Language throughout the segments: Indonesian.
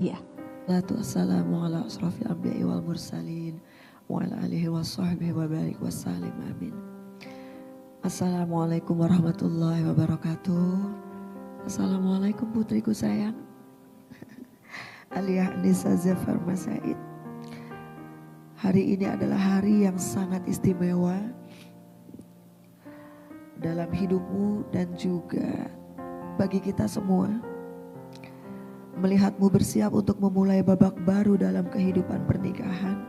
Iya. Wassalamu ala asrafil anbiya'i wal mursalin wa ala alihi wa sahbihi wa barik wa salim amin. Assalamualaikum warahmatullahi wabarakatuh. Assalamualaikum putriku sayang Aliyah Nisa Zafar Masaid. Hari ini adalah hari yang sangat istimewa dalam hidupmu dan juga bagi kita semua. Melihatmu bersiap untuk memulai babak baru dalam kehidupan pernikahan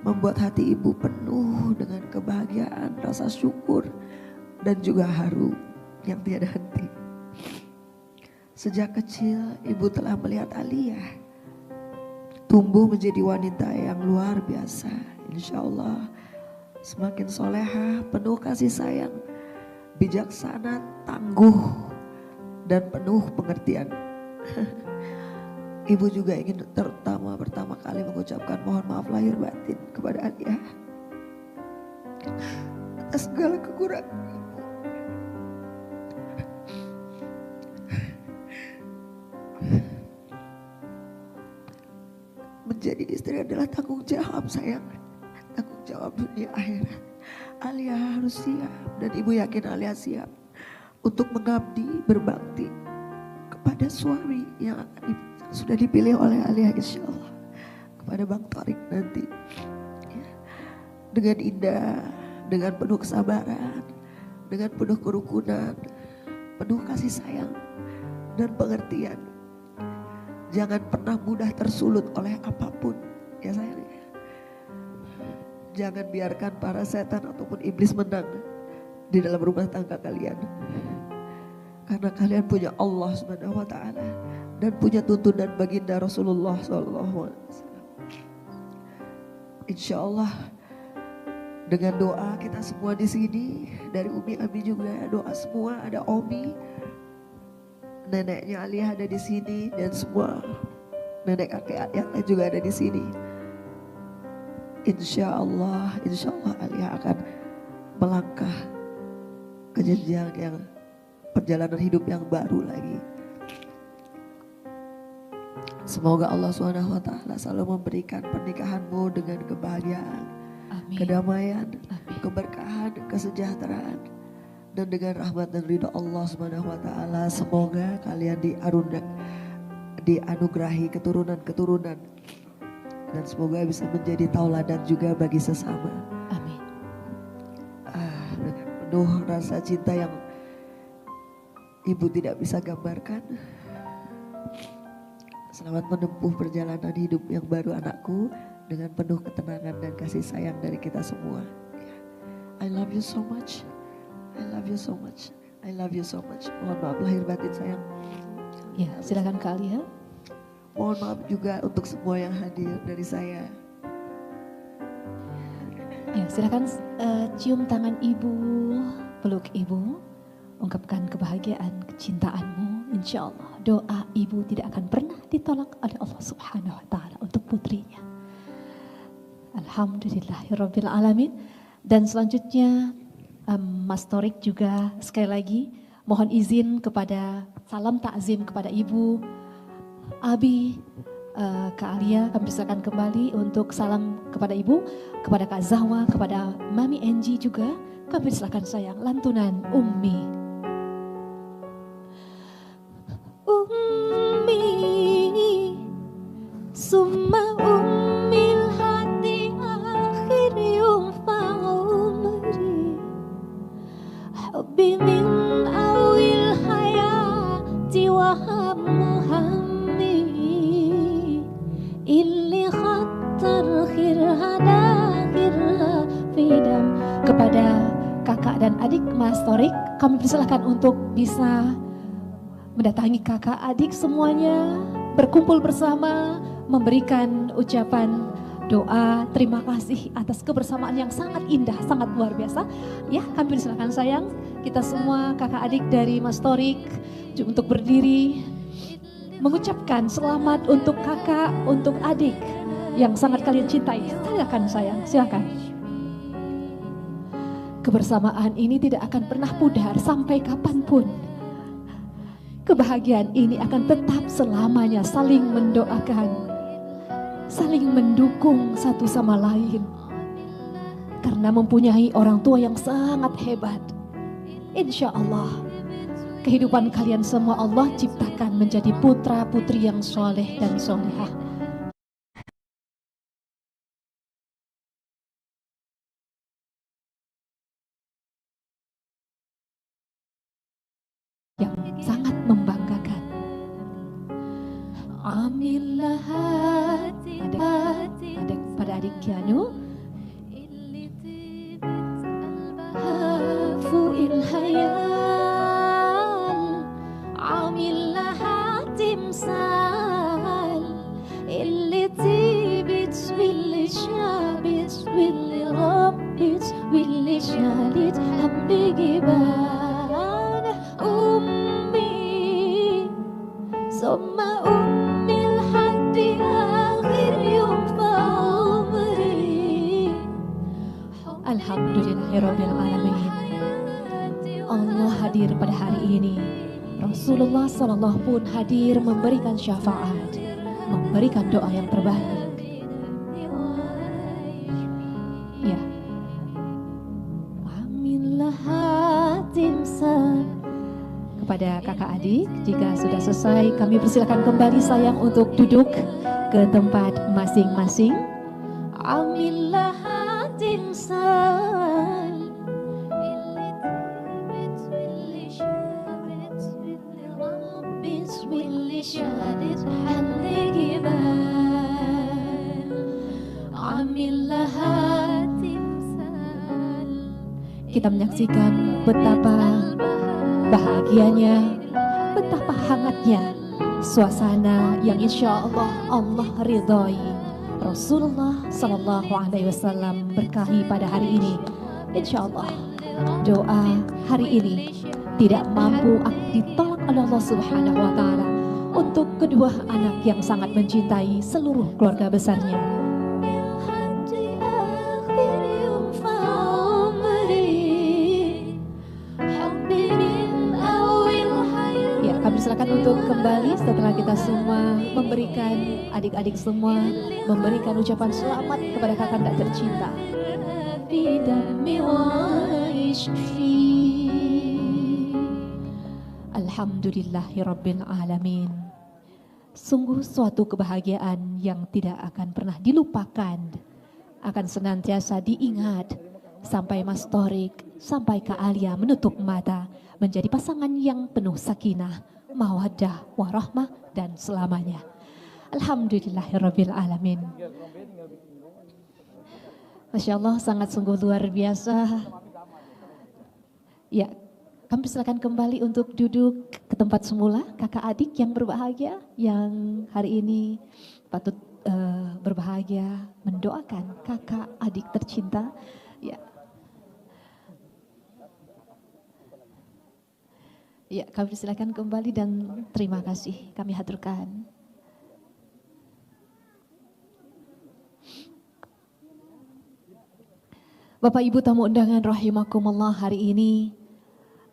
membuat hati ibu penuh dengan kebahagiaan, rasa syukur dan juga haru yang tiada henti. Sejak kecil ibu telah melihat Aliyah tumbuh menjadi wanita yang luar biasa. Insya Allah semakin soleha, penuh kasih sayang, bijaksana, tangguh dan penuh pengertian. Ibu juga ingin pertama kali mengucapkan mohon maaf lahir batin kepada Aliyah atas segala kekurangan ibu. Menjadi istri adalah tanggung jawab sayang, tanggung jawab dunia akhirat. Aliyah harus siap dan ibu yakin Aliyah siap untuk mengabdi, berbakti kepada suami yang sudah dipilih oleh Aliyah insya Allah, kepada Bang Torik nanti ya. Dengan indah, dengan penuh kesabaran, dengan penuh kerukunan, penuh kasih sayang dan pengertian. Jangan pernah mudah tersulut oleh apapun ya sayang ya. Jangan biarkan para setan ataupun iblis menang di dalam rumah tangga kalian, karena kalian punya Allah Subhanahu wa taala dan punya tuntunan baginda Rasulullah SAW. Insya Allah dengan doa kita semua di sini, dari Umi Abi juga doa semua, ada Omi, neneknya Aliyah ada di sini dan semua nenek kakek yang lain juga ada di sini. Insya Allah Aliyah akan melangkah ke jenjang yang perjalanan hidup yang baru lagi. Semoga Allah SWT selalu memberikan pernikahanmu dengan kebahagiaan, amin, kedamaian, amin, keberkahan, kesejahteraan, dan dengan rahmat dan ridha Allah SWT. Semoga kalian dianugerahi keturunan-keturunan dan semoga bisa menjadi tauladan juga bagi sesama. Amin. Dengan penuh rasa cinta yang ibu tidak bisa gambarkan. Selamat menempuh perjalanan hidup yang baru anakku dengan penuh ketenangan dan kasih sayang dari kita semua. I love you so much. I love you so much. I love you so much. Mohon maaf lahir batin sayang. Ya, silakan Kak Aliyah. Mohon maaf juga untuk semua yang hadir dari saya. Ya, silakan cium tangan ibu, peluk ibu, ungkapkan kebahagiaan, kecintaanmu. Insya Allah doa ibu tidak akan pernah ditolak oleh Allah Subhanahu wa taala untuk putrinya. Alhamdulillahirabbil alamin. Dan selanjutnya Mas Torik juga sekali lagi mohon izin kepada salam takzim kepada Ibu Abi, Kak Aliyah, kami persilakan kembali untuk salam kepada Ibu, kepada Kak Zahwa, kepada Mami Enji juga kami persilakan sayang lantunan Ummi. Summa ummil hati akhir yumfa umri hubbi min awil hayati wa hammuhammi illi khattar khir hada khirha fidam. Kepada kakak dan adik Mas Torik kami persilakan untuk bisa mendatangi kakak adik semuanya, berkumpul bersama, memberikan ucapan doa terima kasih atas kebersamaan yang sangat indah, sangat luar biasa. Ya, kami persilakan sayang, kita semua kakak adik dari Mas Torik untuk berdiri mengucapkan selamat untuk kakak, untuk adik yang sangat kalian cintai. Silakan sayang, silakan. Kebersamaan ini tidak akan pernah pudar sampai kapanpun. kebahagiaan ini akan tetap selamanya saling mendoakan, saling mendukung satu sama lain. Karena mempunyai orang tua yang sangat hebat, insya Allah kehidupan kalian semua Allah ciptakan menjadi putra putri yang soleh dan solehah. Yang sangat membanggakan. Amillah adik pada adik Kianu. Fu'il hayal amillah timsal illi tibit willi shabit willi rabbit willi shalit hamdi giban ummi summa ummil hadi akhir yum fa'umri. Alhamdulillahirabbil alamin. Allah hadir pada hari ini. Rasulullah sallallahu pun hadir memberikan syafaat, memberikan doa yang terbaik. Ya. Aminlah timsan. Kepada kakak adik, jika sudah selesai kami persilakan kembali sayang untuk duduk ke tempat masing-masing. Aminlah timsan. Kita menyaksikan betapa bahagianya, betapa hangatnya suasana yang insya Allah Allah ridhoi. Rasulullah Sallallahu Alaihi Wasallam berkahi pada hari ini. Insya Allah doa hari ini tidak mampu ditolak oleh Allah Subhanahu Wa Taala untuk kedua anak yang sangat mencintai seluruh keluarga besarnya. Silakan untuk kembali setelah kita semua memberikan, adik-adik semua memberikan ucapan selamat kepada kakanda tercinta. Alhamdulillahirabbil alamin. Sungguh suatu kebahagiaan yang tidak akan pernah dilupakan, akan senantiasa diingat sampai Mas Torik, sampai Kak Alia menutup mata menjadi pasangan yang penuh sakinah, mawaddah, warahmah dan selamanya. Alhamdulillahirabbil alamin. Masya Allah, sangat sungguh luar biasa. Ya, kami silakan kembali untuk duduk ke tempat semula, kakak adik yang berbahagia, yang hari ini patut berbahagia mendoakan kakak adik tercinta. Ya. Ya, kami silakan kembali dan terima kasih kami haturkan. Bapak Ibu tamu undangan rahimakumullah, hari ini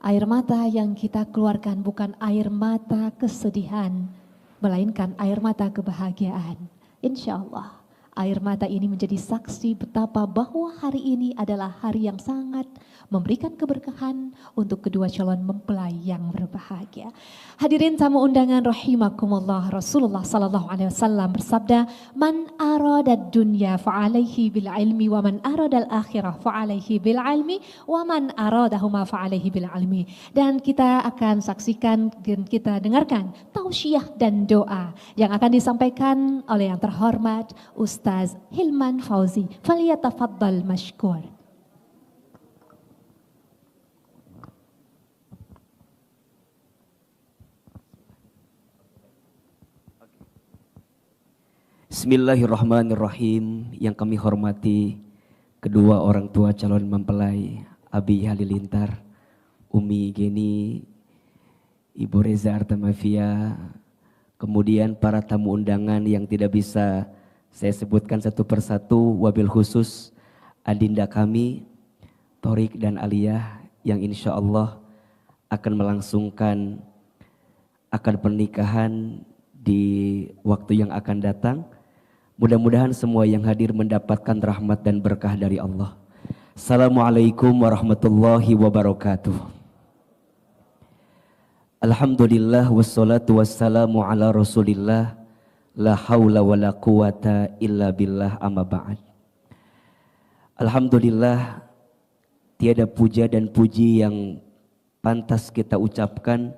air mata yang kita keluarkan bukan air mata kesedihan, melainkan air mata kebahagiaan. Insya Allah air mata ini menjadi saksi betapa bahwa hari ini adalah hari yang sangat memberikan keberkahan untuk kedua calon mempelai yang berbahagia. Hadirin tamu undangan rahimakumullah, Rasulullah sallallahu alaihi wasallam bersabda, "Man arada dunya fa'alaihi bil ilmi wa man arada al akhirah fa'alaihi bil ilmi wa man aradahuma fa'alaihi bil ilmi." Dan kita akan saksikan dan kita dengarkan tausiah dan doa yang akan disampaikan oleh yang terhormat Ustaz Hilman Fauzi. Faliyatafaddal mashkur. Bismillahirrahmanirrahim. Yang kami hormati kedua orang tua calon mempelai, Abi Halilintar, Umi Geni, Ibu Reza Artamafia, kemudian para tamu undangan yang tidak bisa saya sebutkan satu persatu, wabil khusus adinda kami, Torik dan Aliyah, yang insya Allah akan melangsungkan akan pernikahan di waktu yang akan datang. Mudah-mudahan semua yang hadir mendapatkan rahmat dan berkah dari Allah. Assalamualaikum warahmatullahi wabarakatuh. Alhamdulillah wassalatu wassalamu ala rasulillah. La haula wa la quwata illa billah amma ba'd. Alhamdulillah, tiada puja dan puji yang pantas kita ucapkan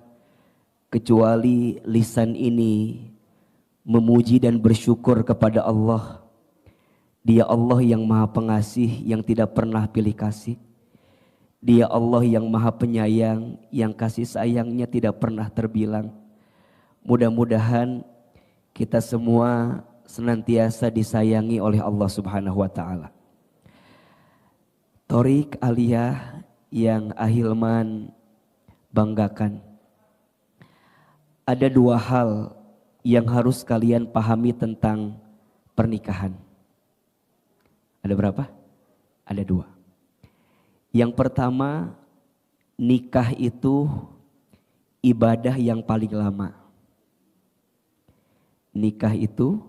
kecuali lisan ini memuji dan bersyukur kepada Allah. Dia Allah yang maha pengasih, yang tidak pernah pilih kasih. Dia Allah yang maha penyayang, yang kasih sayangnya tidak pernah terbilang. Mudah-mudahan kita semua senantiasa disayangi oleh Allah Subhanahu wa ta'ala. Thoriq Aliyah yang Ahilman banggakan. Ada dua hal yang harus kalian pahami tentang pernikahan. Ada berapa? Ada dua. Yang pertama, nikah itu ibadah yang paling lama. Nikah itu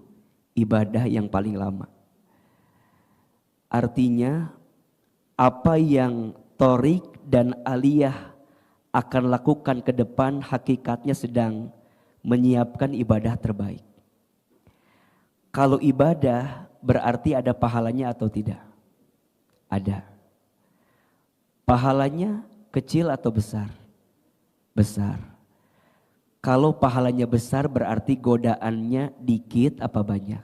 ibadah yang paling lama. Artinya apa yang Thoriq dan Aliyah akan lakukan ke depan hakikatnya sedang menyiapkan ibadah terbaik. Kalau ibadah berarti ada pahalanya atau tidak? Ada. Pahalanya kecil atau besar? Besar. Kalau pahalanya besar berarti godaannya dikit apa banyak?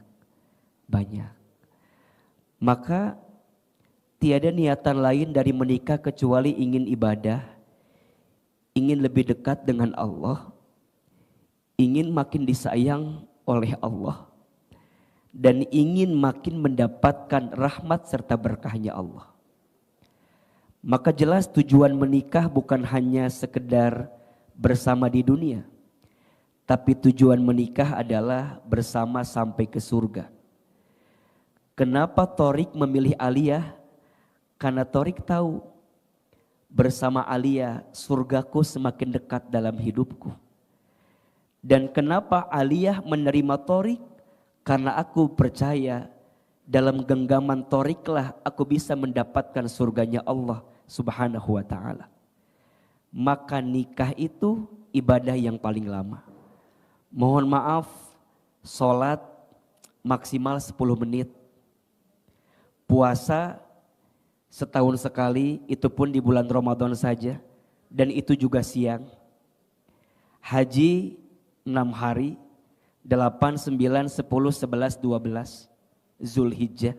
Banyak. Maka tiada niatan lain dari menikah kecuali ingin ibadah, ingin lebih dekat dengan Allah, ingin makin disayang oleh Allah, dan ingin makin mendapatkan rahmat serta berkahnya Allah. Maka jelas tujuan menikah bukan hanya sekedar bersama di dunia, tapi tujuan menikah adalah bersama sampai ke surga. Kenapa Thoriq memilih Aliyah? Karena Thoriq tahu bersama Aliyah surgaku semakin dekat dalam hidupku. Dan kenapa Aliyah menerima Thoriq? Karena aku percaya dalam genggaman Thoriqlah aku bisa mendapatkan surganya Allah Subhanahu wa ta'ala. Maka nikah itu ibadah yang paling lama. Mohon maaf, sholat maksimal 10 menit. Puasa setahun sekali, itu pun di bulan Ramadan saja, dan itu juga siang. Haji 6 hari, 8, 9, 10, 11, 12 Zulhijjah.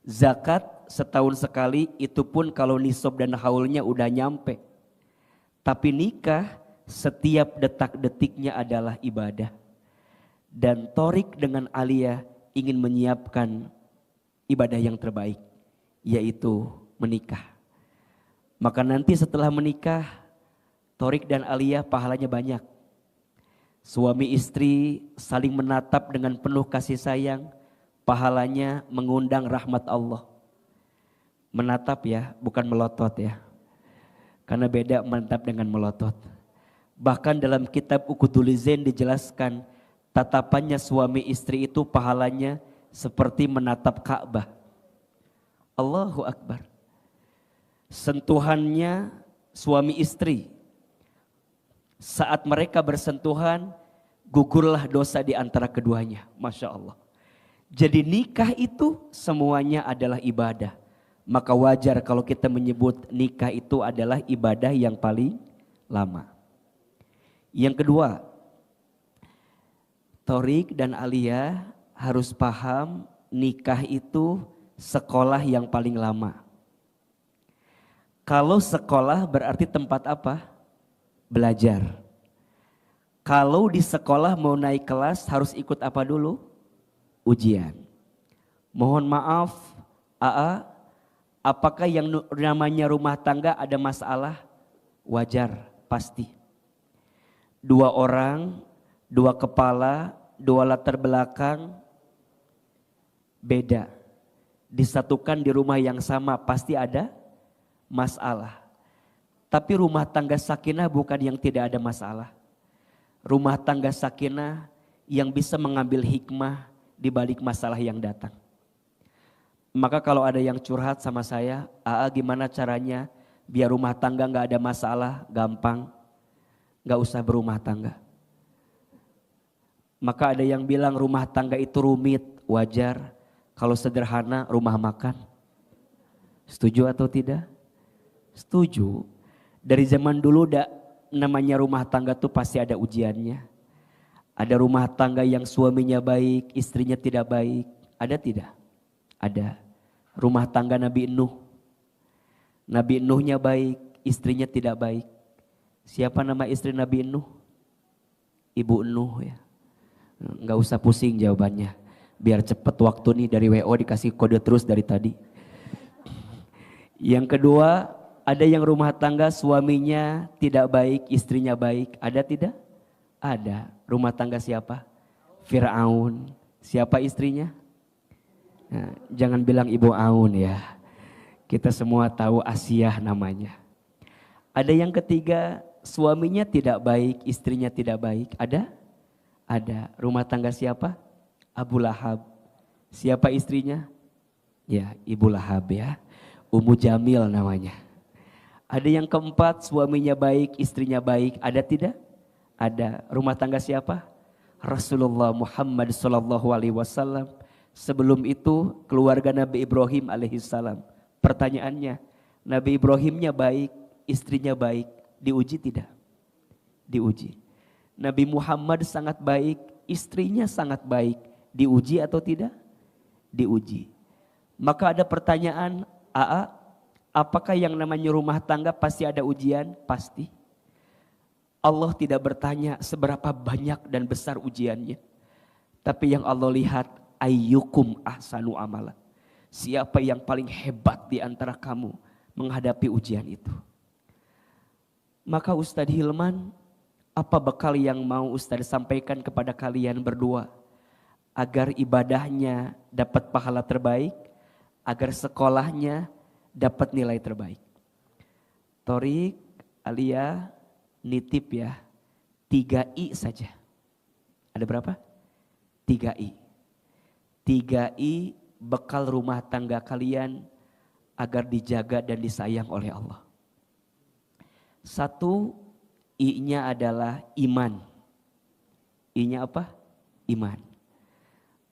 Zakat setahun sekali, itu pun kalau nisab dan haulnya udah nyampe. Tapi nikah setiap detak-detiknya adalah ibadah. Dan Thoriq dengan Aliyah ingin menyiapkan ibadah yang terbaik, yaitu menikah. Maka nanti setelah menikah, Thoriq dan Aliyah pahalanya banyak. Suami istri saling menatap dengan penuh kasih sayang, pahalanya mengundang rahmat Allah. Menatap ya, bukan melotot ya. Karena beda menatap dengan melotot. Bahkan dalam kitab Uqudul Zain dijelaskan, tatapannya suami istri itu pahalanya seperti menatap Ka'bah. Allahu Akbar. Sentuhannya suami istri. Saat mereka bersentuhan, gugurlah dosa di antara keduanya. Masya Allah. Jadi nikah itu semuanya adalah ibadah. Maka wajar kalau kita menyebut nikah itu adalah ibadah yang paling lama. Yang kedua, Thoriq dan Aliyah harus paham nikah itu sekolah yang paling lama. Kalau sekolah berarti tempat apa? Belajar. Kalau di sekolah mau naik kelas harus ikut apa dulu? Ujian. Mohon maaf, AA, apakah yang namanya rumah tangga ada masalah? Wajar, pasti. 2 orang, 2 kepala, 2 latar belakang, beda. Disatukan di rumah yang sama pasti ada masalah. Tapi rumah tangga sakinah bukan yang tidak ada masalah. rumah tangga sakinah yang bisa mengambil hikmah di balik masalah yang datang. Maka kalau ada yang curhat sama saya, "Aa, gimana caranya biar rumah tangga gak ada masalah?" Gampang, gak usah berumah tangga. Maka ada yang bilang rumah tangga itu rumit, wajar. Kalau sederhana rumah makan. Setuju atau tidak? Setuju. Dari zaman dulu namanya rumah tangga tuh pasti ada ujiannya. Ada rumah tangga yang suaminya baik, istrinya tidak baik. Ada tidak? Ada. Rumah tangga Nabi Nuh. Nabi Nuhnya baik, istrinya tidak baik. Siapa nama istri Nabi Nuh? Ibu Nuh ya. Nggak usah pusing jawabannya. Biar cepet waktu nih dari WO dikasih kode terus dari tadi. Yang kedua, ada yang rumah tangga suaminya tidak baik, istrinya baik. Ada tidak? Ada. Rumah tangga siapa? Fir'aun. Siapa istrinya? Nah, jangan bilang Ibu Aun ya. Kita semua tahu Asiyah namanya. Ada yang ketiga, suaminya tidak baik, istrinya tidak baik. Ada? Ada. Rumah tangga siapa? Abu Lahab. Siapa istrinya? Ya, Ibu Lahab ya. Ummu Jamil namanya. Ada yang keempat, suaminya baik, istrinya baik. Ada tidak? Ada. Rumah tangga siapa? Rasulullah Muhammad SAW. Sebelum itu keluarga Nabi Ibrahim alaihissalam. Pertanyaannya, Nabi Ibrahimnya baik, istrinya baik. Diuji tidak? Diuji. Nabi Muhammad sangat baik, istrinya sangat baik. Diuji atau tidak? Diuji. Maka ada pertanyaan, Aa, apakah yang namanya rumah tangga pasti ada ujian? Pasti. Allah tidak bertanya seberapa banyak dan besar ujiannya. Tapi yang Allah lihat, ayyukum ahsanu amala. Siapa yang paling hebat di antara kamu menghadapi ujian itu. Maka Ustadz Hilman, apa bekal yang mau Ustadz sampaikan kepada kalian berdua? Agar ibadahnya dapat pahala terbaik, agar sekolahnya dapat nilai terbaik. Torik, Alia, nitip ya, 3I saja. Ada berapa? 3I. 3I bekal rumah tangga kalian agar dijaga dan disayang oleh Allah. 1, I-nya adalah iman. I-nya apa? Iman.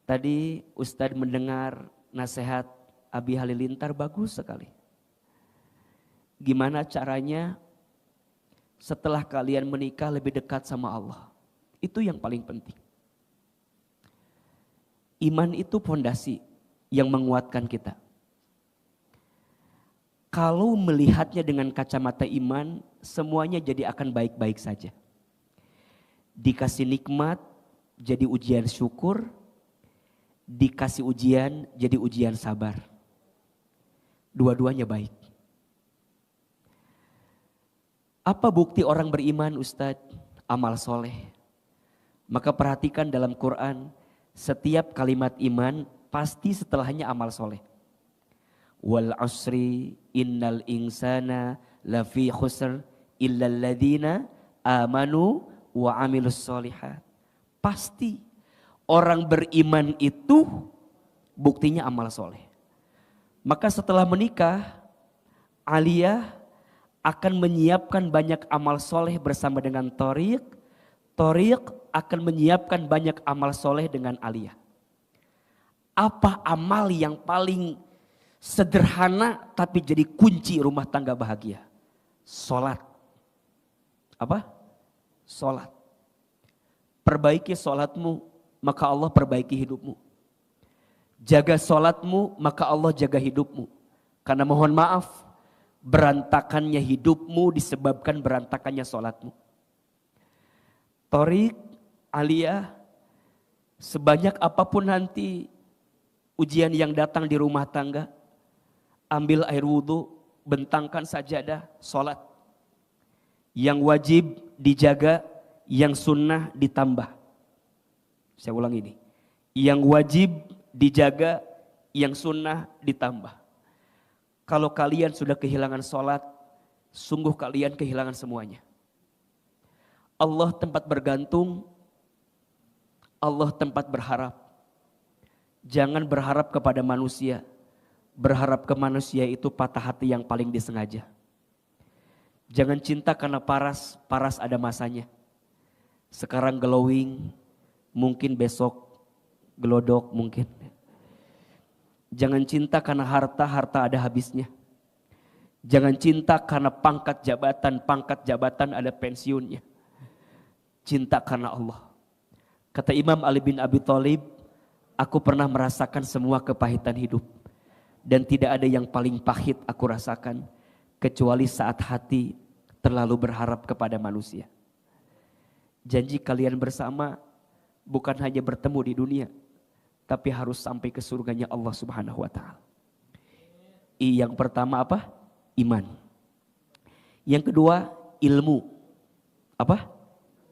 Tadi Ustadz mendengar nasihat Abi Halilintar bagus sekali. Gimana caranya setelah kalian menikah lebih dekat sama Allah. Itu yang paling penting. Iman itu fondasi yang menguatkan kita. Kalau melihatnya dengan kacamata iman, semuanya jadi akan baik-baik saja. Dikasih nikmat, jadi ujian syukur. Dikasih ujian, jadi ujian sabar. Dua-duanya baik. Apa bukti orang beriman, Ustadz? Amal soleh. Maka perhatikan dalam Quran, setiap kalimat iman pasti setelahnya amal soleh. Wal asri innal insana lafi khusr illal ladina amanu wa amilus solihat. Pasti orang beriman itu buktinya amal soleh. Maka setelah menikah, Alia akan menyiapkan banyak amal soleh bersama dengan Torik. Torik akan menyiapkan banyak amal soleh dengan Alia. Apa amal yang paling sederhana tapi jadi kunci rumah tangga bahagia? Sholat. Apa? Sholat. Perbaiki sholatmu, maka Allah perbaiki hidupmu. Jaga sholatmu, maka Allah jaga hidupmu. Karena mohon maaf, berantakannya hidupmu disebabkan berantakannya sholatmu. Torik, Alia, sebanyak apapun nanti ujian yang datang di rumah tangga, ambil air wudhu, bentangkan sajadah, sholat. Yang wajib dijaga, yang sunnah ditambah. Saya ulang ini. Yang wajib dijaga, yang sunnah ditambah. Kalau kalian sudah kehilangan sholat, sungguh kalian kehilangan semuanya. Allah tempat bergantung, Allah tempat berharap. Jangan berharap kepada manusia. Berharap ke manusia itu patah hati yang paling disengaja. Jangan cinta karena paras, paras ada masanya. Sekarang glowing, mungkin besok gelodok mungkin. Jangan cinta karena harta, harta ada habisnya. Jangan cinta karena pangkat jabatan ada pensiunnya. Cinta karena Allah. Kata Imam Ali bin Abi Thalib, aku pernah merasakan semua kepahitan hidup. Dan tidak ada yang paling pahit aku rasakan kecuali saat hati terlalu berharap kepada manusia. Janji kalian bersama bukan hanya bertemu di dunia, tapi harus sampai ke surganya Allah Subhanahu wa taala. Yang pertama apa? Iman. Yang kedua ilmu. Apa?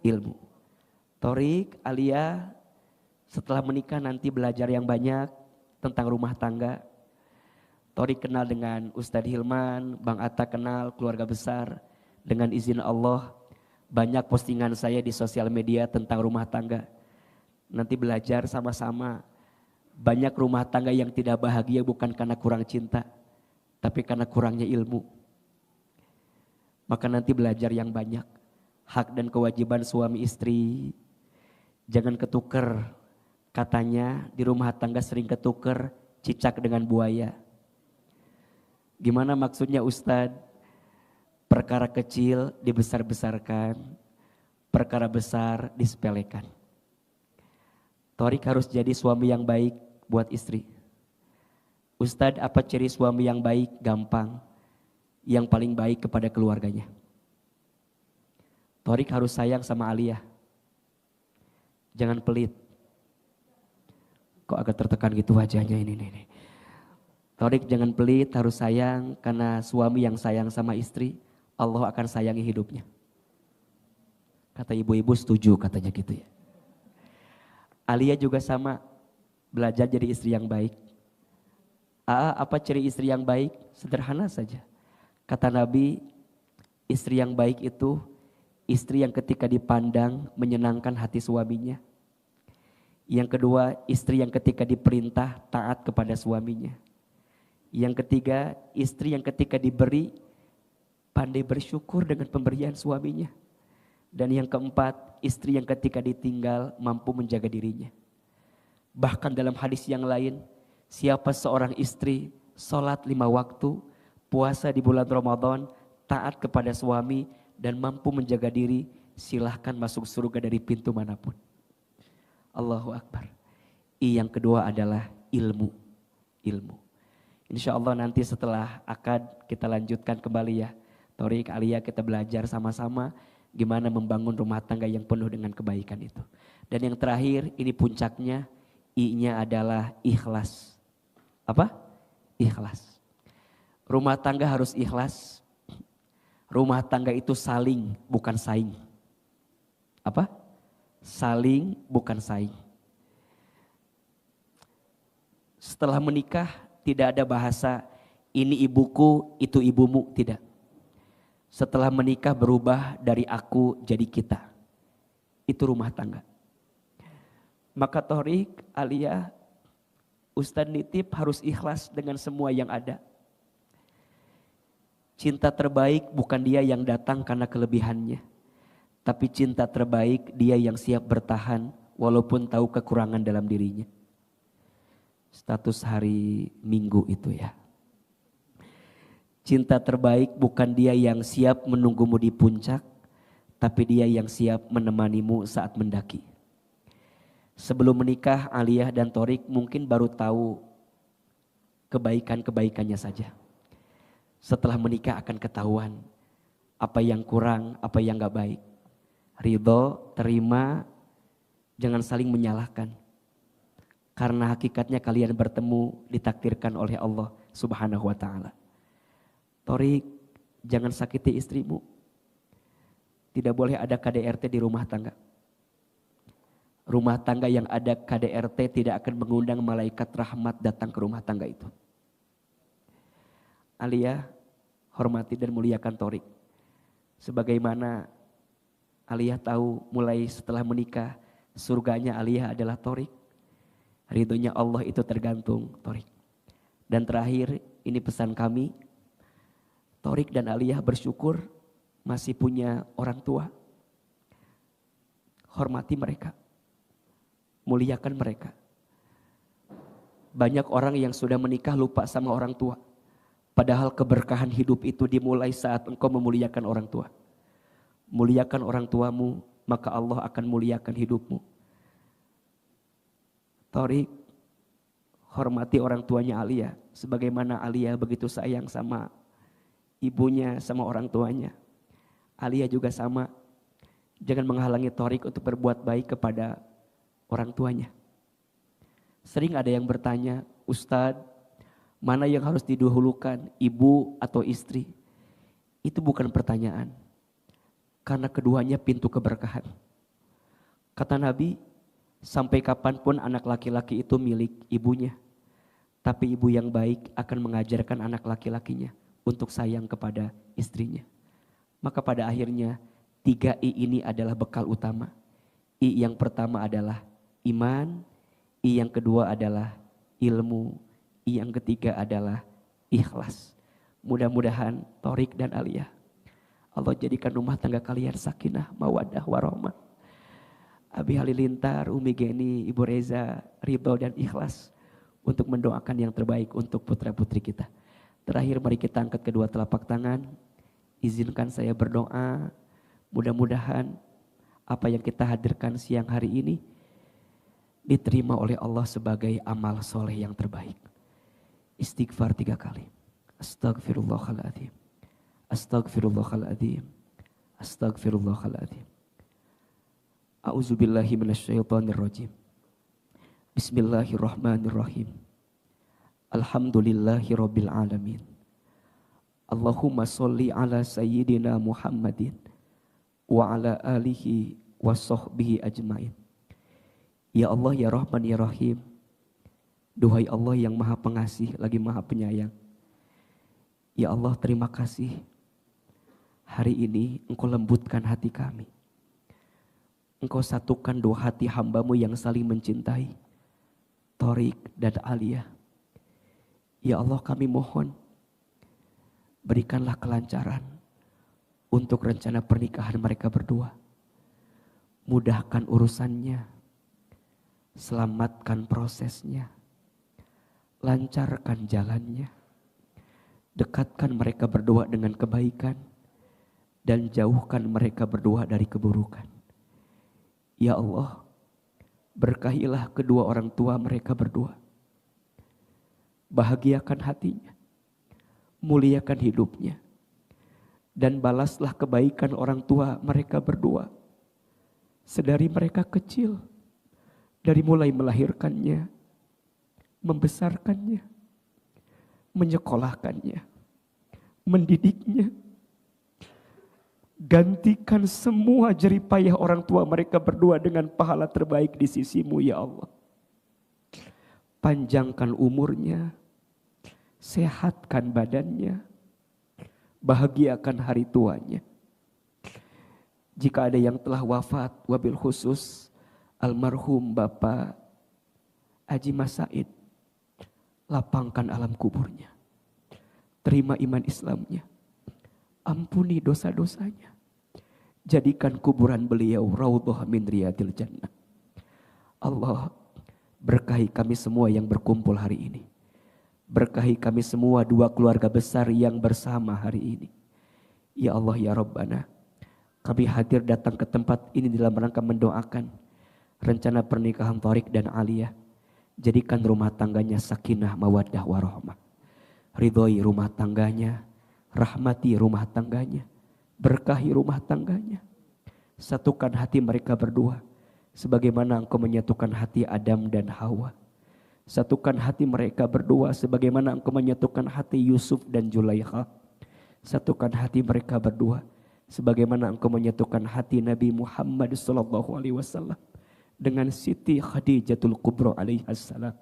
Ilmu. Torik, Alia setelah menikah nanti belajar yang banyak tentang rumah tangga. Torik kenal dengan Ustadz Hilman, Bang Atta kenal keluarga besar. Dengan izin Allah banyak postingan saya di sosial media tentang rumah tangga. Nanti belajar sama-sama. Banyak rumah tangga yang tidak bahagia bukan karena kurang cinta, tapi karena kurangnya ilmu. Maka nanti belajar yang banyak. Hak dan kewajiban suami istri. Jangan ketuker. Katanya di rumah tangga sering ketuker cicak dengan buaya. Gimana maksudnya Ustadz? Perkara kecil dibesar-besarkan, perkara besar disepelekan. Torik harus jadi suami yang baik buat istri. Ustadz, apa ciri suami yang baik? Gampang. Yang paling baik kepada keluarganya. Torik harus sayang sama Alia. Jangan pelit. Kok agak tertekan gitu wajahnya ini nih. Torik jangan pelit, harus sayang, karena suami yang sayang sama istri, Allah akan sayangi hidupnya. Kata ibu-ibu setuju katanya gitu ya. Alia juga sama, belajar jadi istri yang baik. Apa ciri istri yang baik? Sederhana saja. Kata Nabi, istri yang baik itu istri yang ketika dipandang menyenangkan hati suaminya. Yang kedua, istri yang ketika diperintah taat kepada suaminya. Yang ketiga, istri yang ketika diberi pandai bersyukur dengan pemberian suaminya. Dan yang keempat, istri yang ketika ditinggal mampu menjaga dirinya. Bahkan dalam hadis yang lain, siapa seorang istri sholat 5 waktu, puasa di bulan Ramadan, taat kepada suami dan mampu menjaga diri, silahkan masuk surga dari pintu manapun. Allahu Akbar. Yang kedua adalah ilmu. Insya Allah nanti setelah akad kita lanjutkan kembali ya. Torik, Alia kita belajar sama-sama gimana membangun rumah tangga yang penuh dengan kebaikan itu. Dan yang terakhir ini puncaknya, I-nya adalah ikhlas. Apa? Ikhlas. Rumah tangga harus ikhlas. Rumah tangga itu saling bukan saing. Apa? Saling bukan saing. Setelah menikah tidak ada bahasa ini ibuku, itu ibumu, tidak. Setelah menikah berubah dari aku jadi kita. Itu rumah tangga. Maka Torik, Alia, Ustadz nitip harus ikhlas dengan semua yang ada. Cinta terbaik bukan dia yang datang karena kelebihannya. Tapi cinta terbaik dia yang siap bertahan walaupun tahu kekurangan dalam dirinya. Status hari Minggu itu ya. Cinta terbaik bukan dia yang siap menunggumu di puncak, tapi dia yang siap menemanimu saat mendaki. Sebelum menikah, Alia dan Torik mungkin baru tahu kebaikan-kebaikannya saja. Setelah menikah akan ketahuan apa yang kurang, apa yang gak baik. Ridho, terima, jangan saling menyalahkan. Karena hakikatnya kalian bertemu ditakdirkan oleh Allah Subhanahu wa ta'ala. Torik, jangan sakiti istrimu. Tidak boleh ada KDRT di rumah tangga. Rumah tangga yang ada KDRT tidak akan mengundang malaikat rahmat datang ke rumah tangga itu. Alia, hormati dan muliakan Torik. Sebagaimana Aliyah tahu mulai setelah menikah, surganya Aliyah adalah Torik. Ridhonya Allah itu tergantung Torik. Dan terakhir, ini pesan kami, Torik dan Aliyah bersyukur masih punya orang tua. Hormati mereka, muliakan mereka. Banyak orang yang sudah menikah lupa sama orang tua. Padahal keberkahan hidup itu dimulai saat engkau memuliakan orang tua. Muliakan orang tuamu, maka Allah akan muliakan hidupmu. Torik, hormati orang tuanya Aliyah. Sebagaimana Aliyah begitu sayang sama ibunya, sama orang tuanya. Aliyah juga sama. Jangan menghalangi Torik untuk berbuat baik kepada orang tuanya. Sering ada yang bertanya, Ustadz, mana yang harus didahulukan, ibu atau istri? Itu bukan pertanyaan. Karena keduanya pintu keberkahan. Kata Nabi, sampai kapanpun anak laki-laki itu milik ibunya. Tapi ibu yang baik akan mengajarkan anak laki-lakinya untuk sayang kepada istrinya. Maka pada akhirnya 3 I ini adalah bekal utama. I yang pertama adalah iman, I yang kedua adalah ilmu, I yang ketiga adalah ikhlas. Mudah-mudahan Torik dan Aliyah, Allah jadikan rumah tangga kalian sakinah, mawaddah, warahmah. Abi Halilintar, Umi Geni, Ibu Reza, ridho dan ikhlas untuk mendoakan yang terbaik untuk putra-putri kita. Terakhir mari kita angkat kedua telapak tangan. Izinkan saya berdoa. Mudah-mudahan apa yang kita hadirkan siang hari ini diterima oleh Allah sebagai amal soleh yang terbaik. Istighfar 3 kali. Astagfirullahaladzim. Astagfirullahaladzim. Astagfirullahaladzim. A'udzubillahi minasyaitonirrajim. Bismillahirrahmanirrahim. Alhamdulillahi rabbil alamin. Allahumma sholli ala sayyidina Muhammadin wa ala alihi wa sahbihi ajmain. Ya Allah, ya Rahman, ya Rahim. Duhai Allah yang maha pengasih lagi maha penyayang. Ya Allah, terima kasih. Hari ini Engkau lembutkan hati kami. Engkau satukan 2 hati hambamu yang saling mencintai, Torik dan Aliyah. Ya Allah, kami mohon berikanlah kelancaran untuk rencana pernikahan mereka berdua. Mudahkan urusannya, selamatkan prosesnya, lancarkan jalannya, dekatkan mereka berdua dengan kebaikan, dan jauhkan mereka berdua dari keburukan. Ya Allah, berkahilah kedua orang tua mereka berdua. Bahagiakan hatinya, muliakan hidupnya, dan balaslah kebaikan orang tua mereka berdua. Sedari mereka kecil, dari mulai melahirkannya, membesarkannya, menyekolahkannya, mendidiknya. Gantikan semua jeripayah orang tua mereka berdua dengan pahala terbaik di sisimu, ya Allah. Panjangkan umurnya, sehatkan badannya, bahagiakan hari tuanya. Jika ada yang telah wafat, wabil khusus almarhum Bapak Haji Mas Said, lapangkan alam kuburnya, terima iman Islamnya, ampuni dosa-dosanya, jadikan kuburan beliau raudhah min riyadil jannah. Allah, berkahi kami semua yang berkumpul hari ini. Berkahi kami semua 2 keluarga besar yang bersama hari ini. Ya Allah, ya Rabbana, kami hadir datang ke tempat ini dalam rangka mendoakan rencana pernikahan Torik dan Aliyah. Jadikan rumah tangganya sakinah, mawaddah, warahmah. Ridhoi rumah tangganya, rahmati rumah tangganya, berkahi rumah tangganya. Satukan hati mereka berdua sebagaimana Engkau menyatukan hati Adam dan Hawa. Satukan hati mereka berdua sebagaimana Engkau menyatukan hati Yusuf dan Zulaikha. Satukan hati mereka berdua sebagaimana Engkau menyatukan hati Nabi Muhammad SAW dengan Siti Khadijatul Kubra alaihassalam.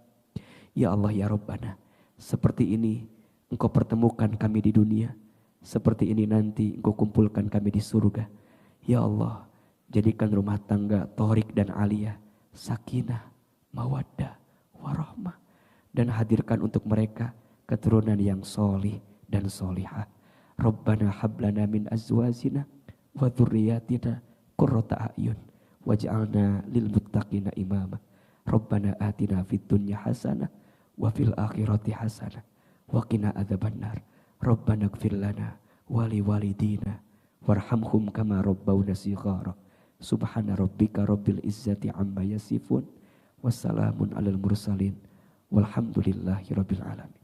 Ya Allah, ya Rabbana, seperti ini Engkau pertemukan kami di dunia, seperti ini nanti Engkau kumpulkan kami di surga. Ya Allah, Jadikan rumah tangga Torik dan Alia sakinah, mawaddah, warahmah. Dan hadirkan untuk mereka keturunan yang solih dan solihah. Rabbana hablana min azwajina wa dzurriyyatina qurrata a'yun waj'alna lil muttaqina imama. Rabbana atina fid dunya hasanah wa fil akhirati hasanah wa qina adzabannar. Rabbana ighfir lana wa li walidina warhamhum kama rabbawna shighara. Subhana rabbika rabbil izzati amma yasifun wassalamun alal mursalin walhamdulillahi rabbil alamin.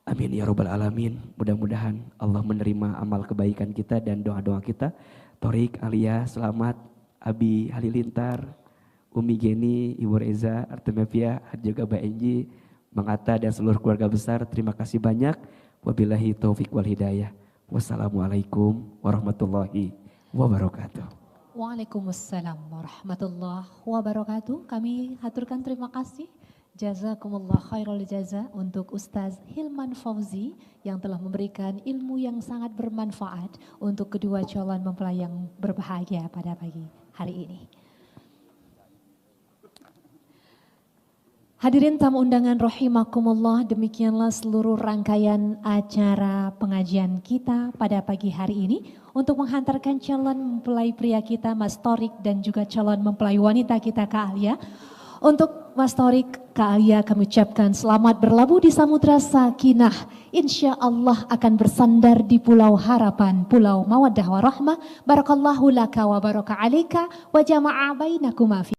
Amin ya rabbal alamin. Mudah-mudahan Allah menerima amal kebaikan kita dan doa-doa kita. Torik, Alia, selamat. Abi Halilintar, Umi Geni, Ibu Reza, Artemevia, juga Mbak Enji, Mang Atta dan seluruh keluarga besar. Terima kasih banyak. Wabillahi taufik wal hidayah. Wassalamualaikum warahmatullahi wabarakatuh. Waalaikumsalam warahmatullahi wabarakatuh. Kami haturkan terima kasih. Jazakumullah khairul jaza untuk Ustaz Hilman Fauzi yang telah memberikan ilmu yang sangat bermanfaat untuk kedua calon mempelai yang berbahagia pada pagi hari ini. Hadirin tamu undangan rahimakumullah, demikianlah seluruh rangkaian acara pengajian kita pada pagi hari ini untuk menghantarkan calon mempelai pria kita Mas Torik dan juga calon mempelai wanita kita Kak Alia. Untuk Mas Torik, Kak Alia kami ucapkan selamat berlabuh di Samudra Sakinah. Insya Allah akan bersandar di Pulau Harapan, Pulau Mawaddah Warahmah. Barakallahu laka wa baraka alika wa jama'a bainakuma fi